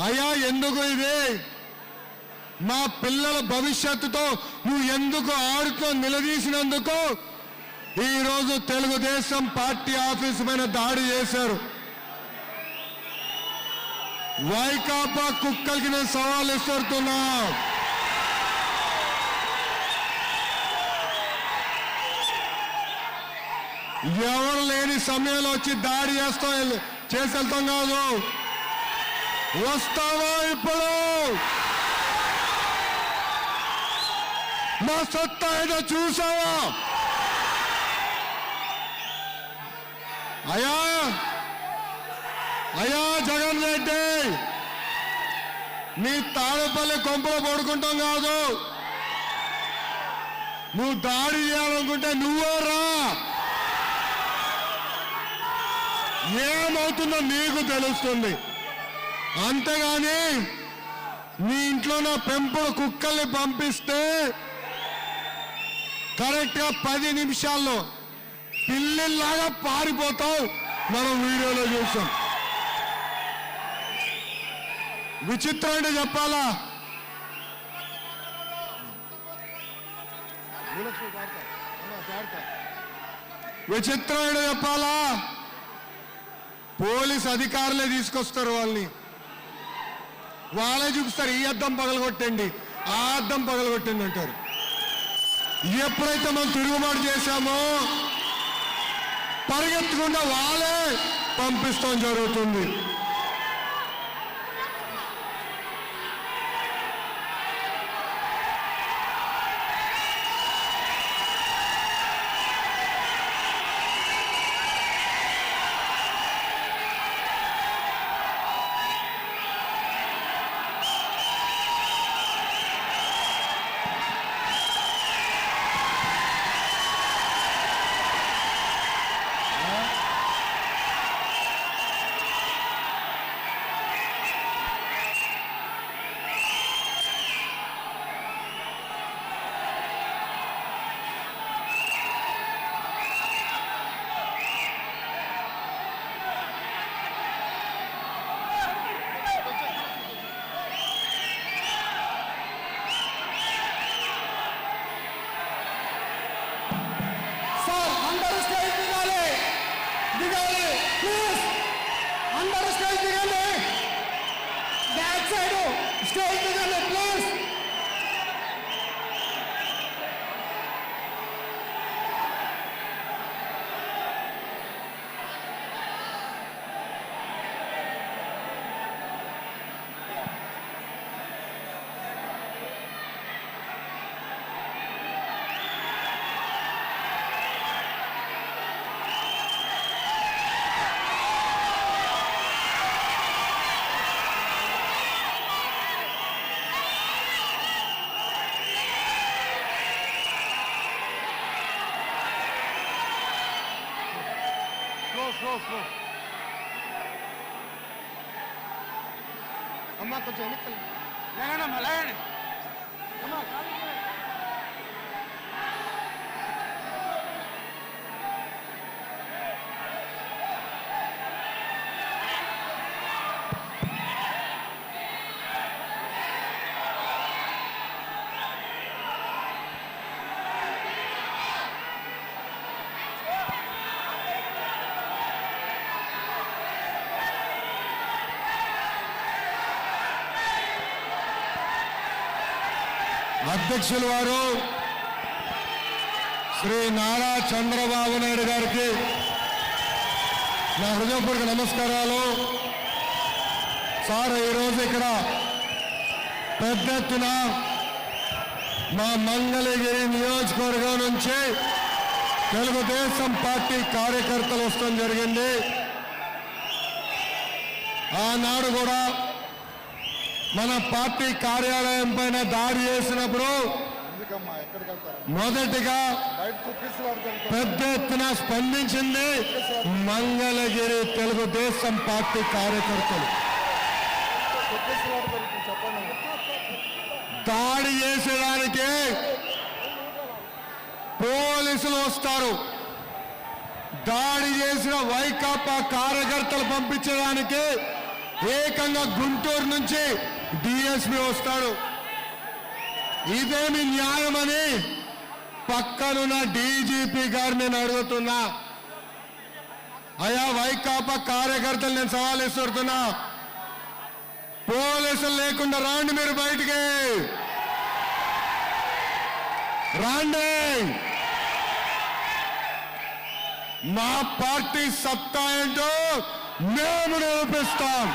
అయ్యా ఎందుకు ఇది? మా పిల్లల భవిష్యత్తుతో నువ్వు ఎందుకు ఆడుతూ నిలదీసినందుకు ఈరోజు తెలుగుదేశం పార్టీ ఆఫీసు పైన దాడి చేశారు. వైకాపా కుక్కలకి నేను సవాల్ ఇస్తున్నా. ఎవరు లేని సమయంలో వచ్చి దాడి చేసి వెళ్తాం కాదు. వస్తావా ఇప్పుడు? మా సత్తా ఏదో చూసావా? అయ్యా అయ్యా జగన్ రెడ్డి, నీ తాడపల్లి కొంపలో పడుకుంటాం కాదు. నువ్వు దాడి చేయాలనుకుంటే నువ్వే రా. ఏమవుతుందో నీకు తెలుస్తుంది. అంతేగాని నీ ఇంట్లో నా పెంపుడు కుక్కల్ని పంపిస్తే కరెక్ట్గా 10 నిమిషాల్లో పిల్లిలాగా పారిపోతావు. మనం వీడియోలో చూసాం. విచిత్రం అంటే చెప్పాలా? విచిత్రం అంటే చెప్పాలా? పోలీస్ అధికారులే తీసుకొస్తారు వాళ్ళే చూపిస్తారు. ఈ అద్దం పగలగొట్టండి, ఆ అద్దం పగలగొట్టండి అంటారు. ఎప్పుడైతే మనం తిరుగుబాటు చేశామో పరిగెత్తకుండా వాళ్ళే పంపిస్తాం జరుగుతుంది. అమ్మా కొంచెం వెనక్కి లేగండి. అధ్యక్షులు వారు శ్రీ నారా చంద్రబాబు నాయుడు గారికి నా హృదయపూర్వక నమస్కారాలు. సార్, ఈరోజు ఇక్కడ పెద్ద ఎత్తున మా మంగళగిరి నియోజకవర్గం నుంచి తెలుగుదేశం పార్టీ కార్యకర్తలు వస్తడం జరిగింది. ఆనాడు కూడా మన పార్టీ కార్యాలయం పైన దాడి చేసినప్పుడు మొదటిగా పెద్ద ఎత్తున స్పందించింది మంగళగిరి తెలుగుదేశం పార్టీ కార్యకర్తలు. దాడి చేసేదానికి పోలీసులు వస్తారు, దాడి చేసిన వైకాపా కార్యకర్తలు పంపించడానికి ఏకంగా గుంటూరు నుంచి డిఎస్పీ వస్తాడు. ఇదేమి న్యాయమని పక్కనున్న డీజీపీ గారు నేను అడుగుతున్నా. అయా వైకాపా కార్యకర్తలు నేను సవాల్ ఇస్తున్నా, పోలీసులు లేకుండా రాండి, మీరు బయటికి రాండి. మా పార్టీ సత్తా ఏంటో మేము నిరూపిస్తాం.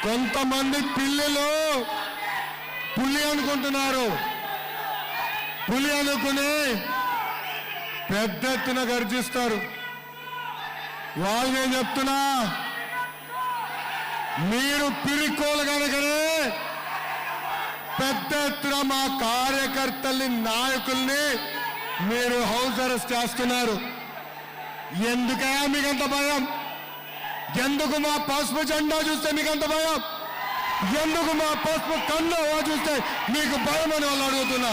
కొంతమంది పిల్లలు పులి అనుకుంటున్నారు. పులి అనుకుని పెద్ద ఎత్తున గర్జిస్తారు. వాళ్ళేం చెప్తున్నా, మీరు పిరికోలు కనుకనే పెద్ద ఎత్తున మా కార్యకర్తల్ని, నాయకుల్ని మీరు హౌస్ అరెస్ట్ చేస్తున్నారు. ఎందుకయా మీకంత భయం? ఎందుకు మా పసుపు జెండా చూస్తే మీకంత భయం? ఎందుకు మా పసుపు కన్ను చూస్తే మీకు భయం అని వాళ్ళు అడుగుతున్నా.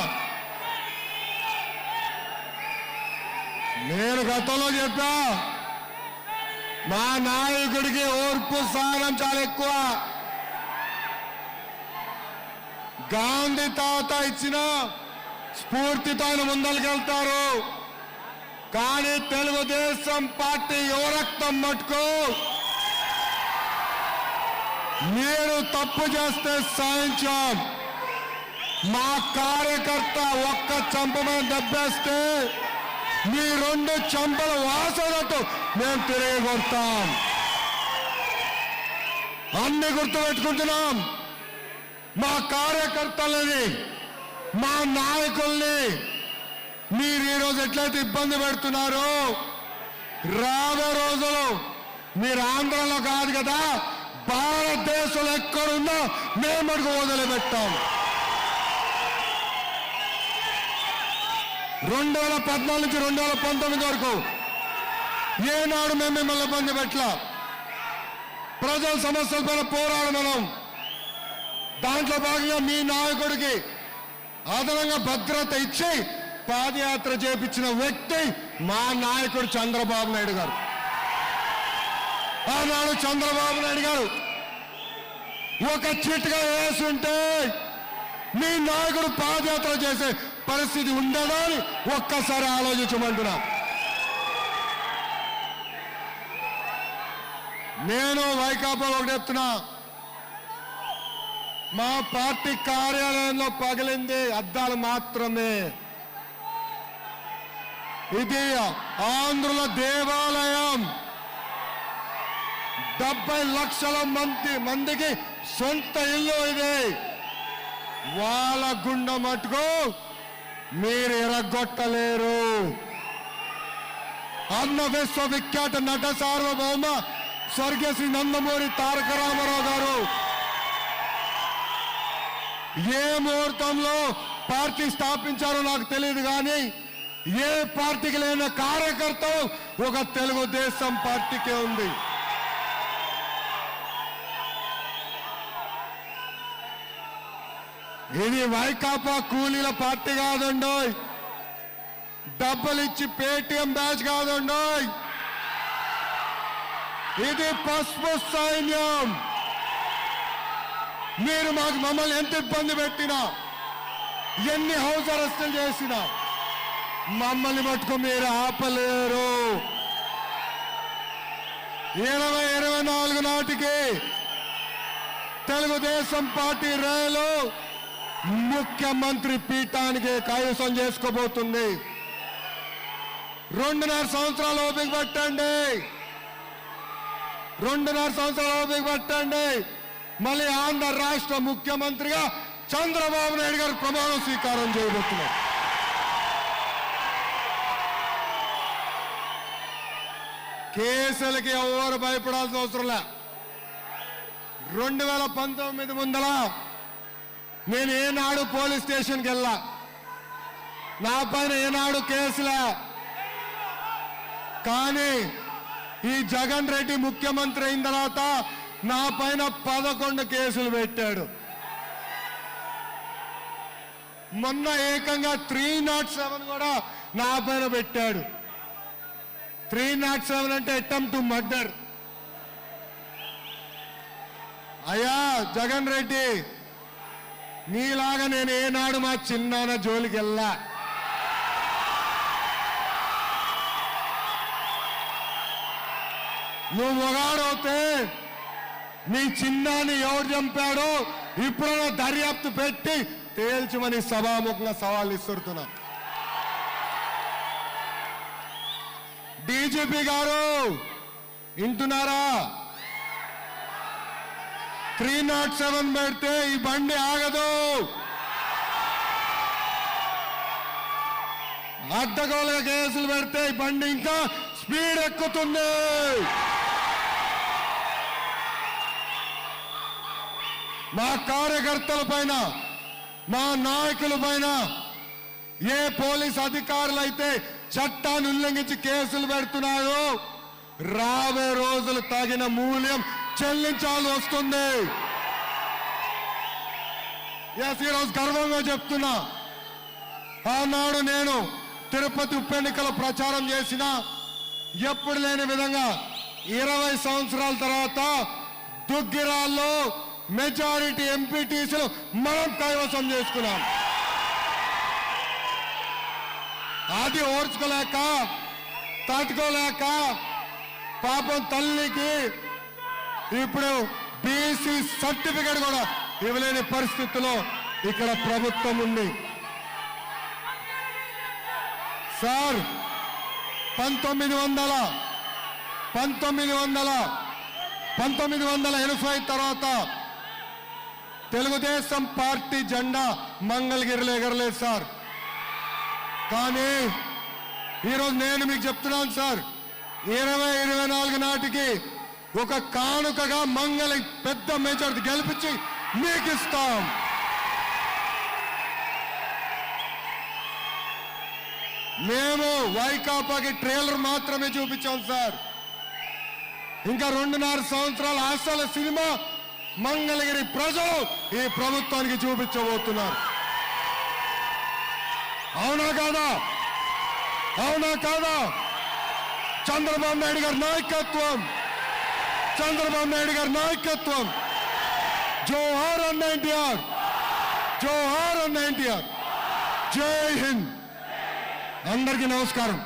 నేను గతంలో చెప్పా, మా నాయకుడికి ఓర్పు సహనం చాలా ఎక్కువ. గాంధీ తాత ఇచ్చిన స్ఫూర్తితో ఆయన ముందరికెళ్తారు. కానీ తెలుగుదేశం పార్టీ యువరక్తం మట్టుకు మీరు తప్పు చేస్తే సాయించాం. మా కార్యకర్త ఒక్క చంపమని దెబ్బేస్తే మీ 2 చంపల వాసనతో మేము తిరిగి కొడతాం. అన్ని గుర్తుపెట్టుకుంటున్నాం. మా కార్యకర్తలని, మా నాయకుల్ని మీరు ఈరోజు ఎట్లయితే ఇబ్బంది పెడుతున్నారో, రాబోయే రోజులు మీరు ఆంధ్రలో కాదు కదా, భారతదేశంలో ఎక్కడున్నా మేము అడుగు వదిలిపెట్టాం. 2014 నుంచి 2019 వరకు ఏనాడు మేము మిమ్మల్ని ఇబ్బంది పెట్టలా. ప్రజల సమస్యల పైన పోరాడమనం. దాంట్లో భాగంగా మీ నాయకుడికి అదనంగా భద్రత ఇచ్చి పాదయాత్ర చేపించిన వ్యక్తి మా నాయకుడు చంద్రబాబు నాయుడు గారు. ఆనాడు చంద్రబాబు నాయుడు గారు ఒక చిట్గా వేసుంటే మీ నాయకుడు పాదయాత్ర చేసే పరిస్థితి ఉండదా అని ఒక్కసారి ఆలోచించమంటున్నా. నేను వైకాపా ఒకటి చెప్తున్నా, మా పార్టీ కార్యాలయంలో పగిలింది అద్దాలు మాత్రమే. ఇది ఆంధ్రుల దేవాలయం. 70 లక్షల మందికి సొంత ఇల్లు ఇది. వాళ్ళ గుండె మట్టుకు మీరు ఎరగొట్టలేరు. అన్న విశ్వవిఖ్యాత నట సార్వభౌమ స్వర్గీయ శ్రీ నందమూరి తారక రామారావు గారు ఏ ముహూర్తంలో పార్టీ స్థాపించారో నాకు తెలియదు, కానీ ఏ పార్టీకి లేని కార్యకర్త ఒక తెలుగుదేశం పార్టీకే ఉంది. ఇది వైకాపా కూలీల పార్టీ కాదండోయ్, డబ్బులు ఇచ్చి పేటీఎం బ్యాచ్ కాదండోయ్. ఇది పసుపు సైన్యం. మీరు మమ్మల్ని ఎంత ఇబ్బంది పెట్టినా, ఎన్ని హౌస్ అరెస్టులు చేసినా మమ్మల్ని మట్టుకు మీరు ఆపలేరు. 2024 నాటికి తెలుగుదేశం పార్టీ రైలు ముఖ్యమంత్రి పీఠానికి కైవసం చేసుకోబోతుంది. 2.5 సంవత్సరాలు ఓపిక పట్టండి. 2.5 సంవత్సరాలు ఓపిక పట్టండి. మళ్ళీ ఆంధ్ర రాష్ట్ర ముఖ్యమంత్రిగా చంద్రబాబు నాయుడు గారు ప్రమాణ స్వీకారం చేయబోతున్నారు. కేసులకి ఎవరు భయపడాల్సిన అవసరం లే. 2019 ముందల నేను ఏనాడు పోలీస్ స్టేషన్కి వెళ్ళా, నా పైన ఏనాడు కేసులే. కానీ ఈ జగన్ రెడ్డి ముఖ్యమంత్రి అయిన తర్వాత నా పైన 11 కేసులు పెట్టాడు. మొన్న ఏకంగా 307 కూడా నా పైన పెట్టాడు. 307 అంటే అటెంప్ట్ టు మర్డర్. అయ్యా జగన్ రెడ్డి, నీలాగా నేను ఏనాడు మా చిన్నాన్న జోలికి వెళ్ళా. నువ్వు మొగాడవుతే నీ చిన్నాన్ని ఎవరు చంపాడో ఇప్పుడు దర్యాప్తు పెట్టి తేల్చమని సభాముఖంగా సవాల్ ఇస్తున్నా. డీజీపీ గారు వింటున్నారా? 307 పెడితే ఈ బండి ఆగదు. అడ్డగోలుగా కేసులు పెడితే ఈ బండి ఇంకా స్పీడ్ ఎక్కుతుంది. మా కార్యకర్తల పైన, మా నాయకుల పైన ఏ పోలీస్ అధికారులు అయితే చట్టాన్ని ఉల్లంఘించి కేసులు పెడుతున్నారో రాబోయే రోజులు తగిన మూల్యం చెల్లించాల్సి వస్తుంది. ఈరోజు గర్వంగా చెప్తున్నా, ఆనాడు నేను తిరుపతి ఉప ఎన్నికల ప్రచారం చేసిన ఎప్పుడు లేని విధంగా 20 సంవత్సరాల తర్వాత దుగ్గిరాల్లో మెజారిటీ ఎంపీటీసీలు మనం కైవసం చేసుకున్నాం. అది ఓర్చుకోలేక, తట్టుకోలేక పాపం తల్లికి ఇప్పుడు బీసీ సర్టిఫికేట్ కూడా ఇవ్వలేని పరిస్థితిలో ఇక్కడ ప్రభుత్వం ఉంది. సార్ 1980 తర్వాత తెలుగుదేశం పార్టీ జెండా మంగళగిరిలో ఎగరలేదు సార్. కానీ ఈరోజు నేను మీకు చెప్తున్నాను సార్, 2024 నాటికి ఒక కానుకగా మంగళ పెద్ద మెజారిటీ గెలిపించి మీకు ఇస్తాం. మేము వైకాపాకి ట్రైలర్ మాత్రమే చూపించాం సార్. ఇంకా 2.5 సంవత్సరాల ఆశల సినిమా మంగళగిరి ప్రజలు ఈ ప్రభుత్వానికి చూపించబోతున్నారు. అవునా కాదా? అవునా కాదా? చంద్రబాబు నాయుడు గారి నాయకత్వం, చంద్రబాబు నాయుడు గారి నాయకత్వం. జోహార్ అన్న ఎన్టీఆర్, జోహార్ అన్న ఎన్టీఆర్. జై హింద్. అందరికీ నమస్కారం.